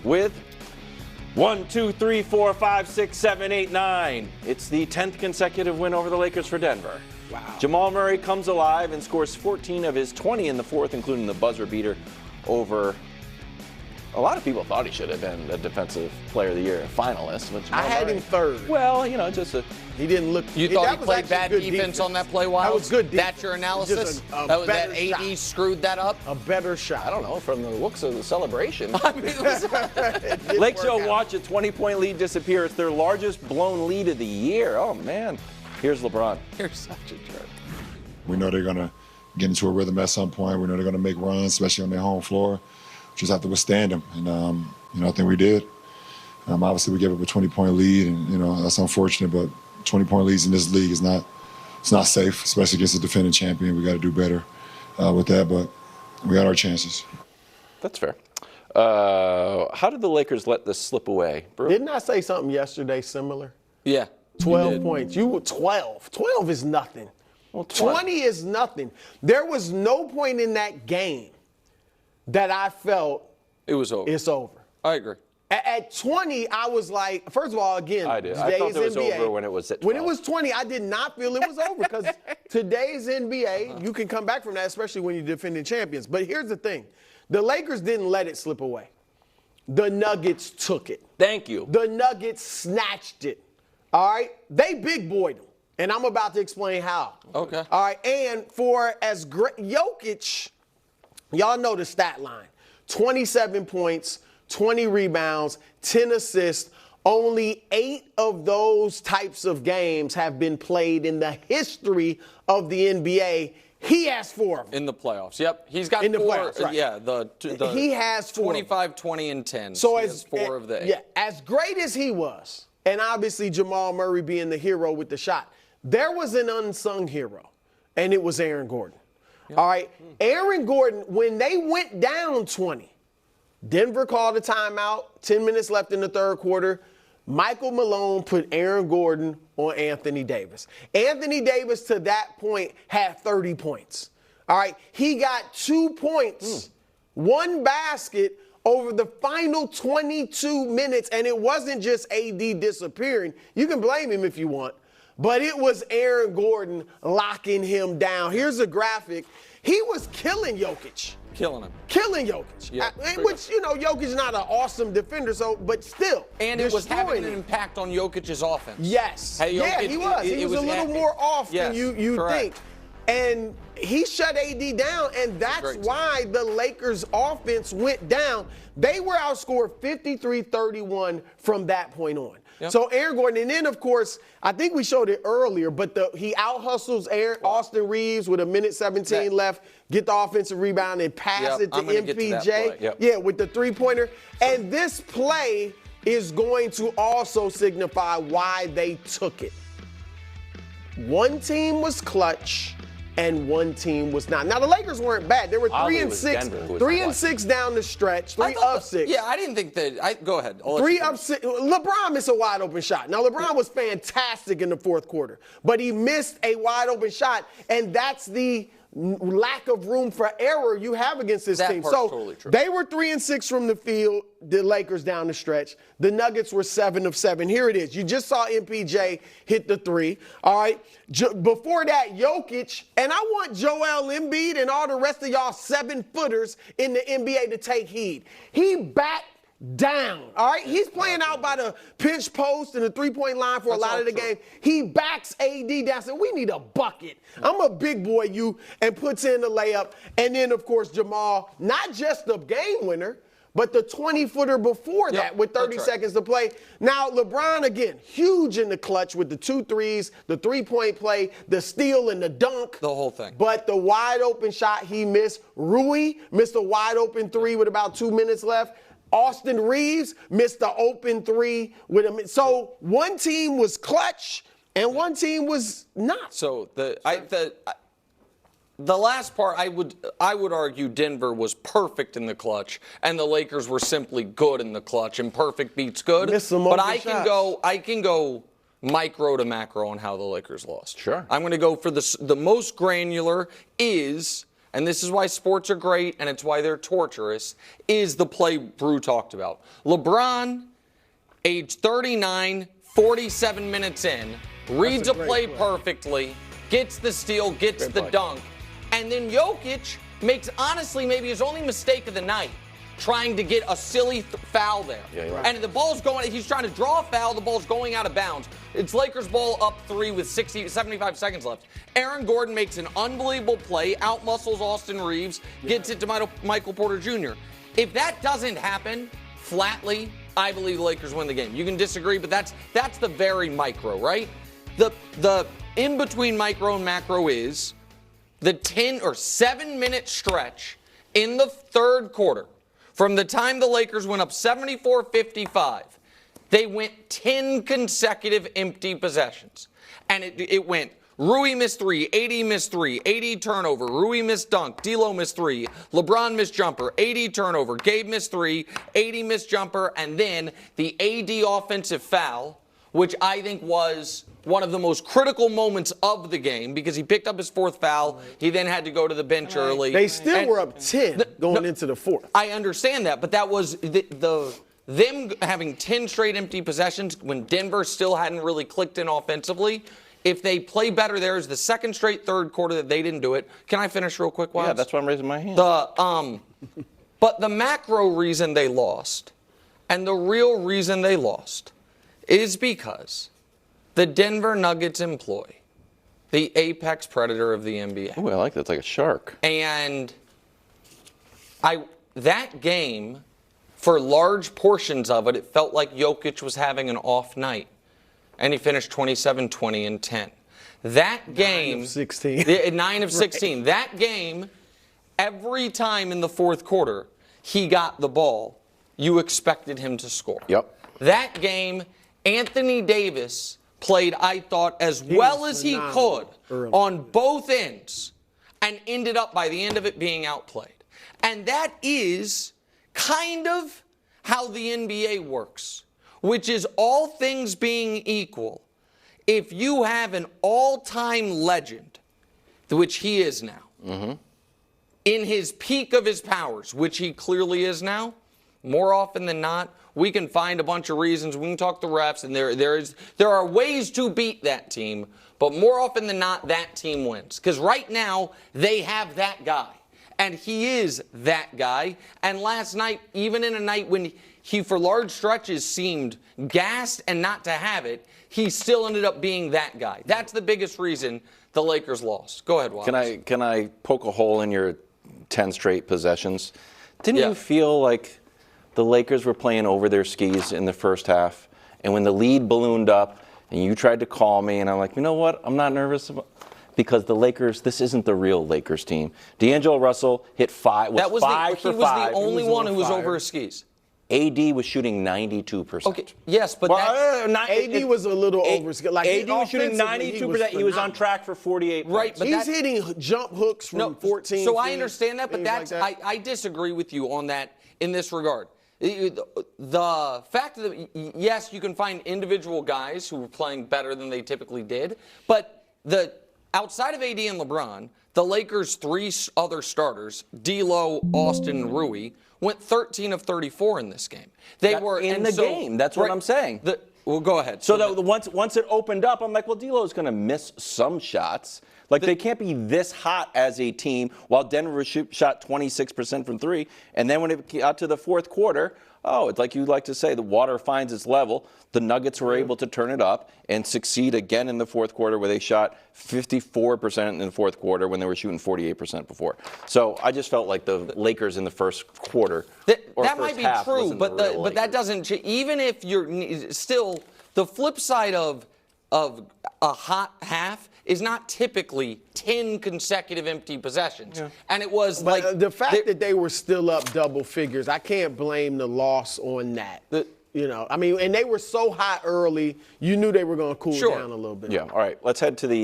with 1, 2, 3, 4, 5, 6, 7, 8, 9. It's the 10th consecutive win over the Lakers for Denver. Wow. Jamal Murray comes alive and scores 14 of his 20 in the fourth, including the buzzer beater over. A lot of people thought he should have been the Defensive Player of the Year finalist. But I had him third. Well, you know, just a. He didn't look. You thought he played bad defense on that play, Wild? That was good defense. That's your analysis? That AD screwed that up? A better shot. I don't know, from the looks of the celebration. I mean, Lake Show watch a 20-point lead disappear. It's their largest blown lead of the year. Oh, man. Here's LeBron. You're such a jerk. We know they're going to get into a rhythm at some point. We know they're going to make runs, especially on their home floor. Just have to withstand them. And, I think we did. Obviously, we gave up a 20-point lead, and, that's unfortunate, but 20-point leads in this league it's not safe, especially against a defending champion. We got to do better with that, but we got our chances. That's fair. How did the Lakers let this slip away, Brew? Didn't I say something yesterday similar? Yeah. 12 points. You were 12. 12 is nothing. Well, 20 is nothing. There was no point in that game that I felt it was over. It's over. I agree. At 20, I was like, first of all, again, I did. I thought it was NBA, over when it was at 12. When it was 20, I did not feel it was over because today's NBA, you can come back from that, especially when you're defending champions. But here's the thing. The Lakers didn't let it slip away. The Nuggets took it. Thank you. The Nuggets snatched it. All right? They big boyed them. And I'm about to explain how. Okay. All right? And for as great, Jokic, y'all know the stat line. 27 points, 20 rebounds, 10 assists. Only 8 of those types of games have been played in the history of the NBA. He has 4 of them. In the playoffs. Yep. He's got in the 4. Playoffs, right. Yeah. He has 4. 25, 20, and 10. So he has 4 of the 8. Yeah, as great as he was, and obviously Jamal Murray being the hero with the shot, there was an unsung hero, and it was Aaron Gordon. Yep. All right? Aaron Gordon, when they went down 20, Denver called a timeout, 10 minutes left in the third quarter. Michael Malone put Aaron Gordon on Anthony Davis. Anthony Davis, to that point, had 30 points. All right? He got 2 points, 1 basket over the final 22 minutes, and it wasn't just AD disappearing. You can blame him if you want, but it was Aaron Gordon locking him down. Here's a graphic. He was killing Jokic. Killing him. Killing Jokic. Yeah, which, Jokic is not an awesome defender, but still. And it was having an impact on Jokic's offense. Yes. Hey, Jokic, he was. He was a little more off than you think. And he shut AD down, and that's why the Lakers' offense went down. They were outscored 53-31 from that point on. Yep. So Aaron Gordon, and then, of course, I think we showed it earlier, but he out-hustles Austin Reeves with 1:17 left, get the offensive rebound and pass it to MPJ. Yeah, with the three-pointer. And this play is going to also signify why they took it. One team was clutch and one team was not. Now the Lakers weren't bad. They were 3-6, 3-6 down the stretch, 3 of 6. Yeah, I didn't think that. Go ahead. 3 of 6. LeBron missed a wide open shot. Now LeBron was fantastic in the fourth quarter, but he missed a wide open shot, and that's the lack of room for error you have against this team. So totally true. They were 3-6 from the field, the Lakers down the stretch. The Nuggets were 7 of 7. Here it is. You just saw MPJ hit the 3. All right. Before that, Jokic, and I want Joel Embiid and all the rest of y'all 7-footers in the NBA to take heed. He backed down. All right. He's playing out by the pinch post and the three-point line for a lot of the game. He backs AD down, said, we need a bucket. I'm a big boy, and puts in the layup. And then, of course, Jamal, not just the game winner, but the 20-footer before that with 30 seconds to play. Now, LeBron, again, huge in the clutch with the 2 threes, the three-point play, the steal and the dunk. The whole thing. But the wide-open shot he missed. Rui missed a wide-open 3 with about 2 minutes left. Austin Reeves missed the open 3 with him. So one team was clutch and one team was not. So the last part, I would argue Denver was perfect in the clutch, and the Lakers were simply good in the clutch, and perfect beats good. But I can go micro to macro on how the Lakers lost. Sure. I'm going to go for the most granular is and this is why sports are great and it's why they're torturous, is the play Brew talked about. LeBron, age 39, 47 minutes in, reads a play perfectly, gets the steal, gets the dunk, and then Jokic makes, honestly, maybe his only mistake of the night, trying to get a silly foul there. Yeah, you're right. And the ball's going, he's trying to draw a foul, the ball's going out of bounds. It's Lakers ball up 3 with 75 seconds left. Aaron Gordon makes an unbelievable play, outmuscles Austin Reeves, gets it to Michael Porter Jr. If that doesn't happen, flatly, I believe the Lakers win the game. You can disagree, but that's the very micro, right? The in-between micro and macro is the 10 or 7-minute stretch in the third quarter. From the time the Lakers went up 74-55, they went 10 consecutive empty possessions. And it went Rui missed 3, AD missed 3, AD turnover, Rui missed dunk, D'Lo missed 3, LeBron missed jumper, AD turnover, Gabe missed 3, AD missed jumper, and then the AD offensive foul, which I think was one of the most critical moments of the game because he picked up his 4th foul. He then had to go to the bench early. They still were up 10 going into the 4th. I understand that, but that was them having 10 straight empty possessions when Denver still hadn't really clicked in offensively. If they play better, there's the second straight third quarter that they didn't do it. Can I finish real quick, Waz? Yeah, that's why I'm raising my hand. But the macro reason they lost and the real reason they lost is because the Denver Nuggets employ the apex predator of the NBA. Oh, I like that. It's like a shark. And that game, for large portions of it, it felt like Jokic was having an off night. And he finished 27, 20, and 10. That game. 9 of 16. 9 of 16. Right. That game, every time in the fourth quarter he got the ball, you expected him to score. Yep. That game, Anthony Davis played, I thought, as well as he could on both ends and ended up, by the end of it, being outplayed. And that is kind of how the NBA works, which is all things being equal. If you have an all-time legend, which he is now, in his peak of his powers, which he clearly is now, more often than not, we can find a bunch of reasons. We can talk to refs, and there are ways to beat that team, but more often than not, that team wins. Because right now, they have that guy, and he is that guy. And last night, even in a night when he, for large stretches, seemed gassed and not to have it, he still ended up being that guy. That's the biggest reason the Lakers lost. Go ahead, Wallace. Can I poke a hole in your 10 straight possessions? Didn't you feel like the Lakers were playing over their skis in the first half, and when the lead ballooned up and you tried to call me, and I'm like, you know what? I'm not nervous because the Lakers, this isn't the real Lakers team. D'Angelo Russell hit 5, was 5 for 5. He was the only one who was over his skis. AD was shooting 92%. Okay, yes, but AD was a little over. Like AD was shooting 92%. He was on track for 48 points. Right, but he's hitting jump hooks from 14 So feet, I understand that, but that's I disagree with you on that in this regard. The fact that, yes, you can find individual guys who were playing better than they typically did, but outside of AD and LeBron, the Lakers' 3 other starters, D'Lo, Austin, and Rui, went 13 of 34 in this game. They were in the game. That's what I'm saying. Well, go ahead. So once it opened up, I'm like, well, D'Lo's going to miss some shots. Like, they can't be this hot as a team while Denver shot 26% from 3. And then when it got to the fourth quarter, it's like you like to say, the water finds its level. The Nuggets were able to turn it up and succeed again in the fourth quarter, where they shot 54% in the fourth quarter when they were shooting 48% before. So I just felt like the Lakers in the first quarter that might be true, but that doesn't. Even if you're still, the flip side of a hot half is not typically 10 consecutive empty possessions. Yeah. And it was the fact that they were still up double figures, I can't blame the loss on that. And they were so hot early, you knew they were going to cool down a little bit. Yeah, all right, let's head to the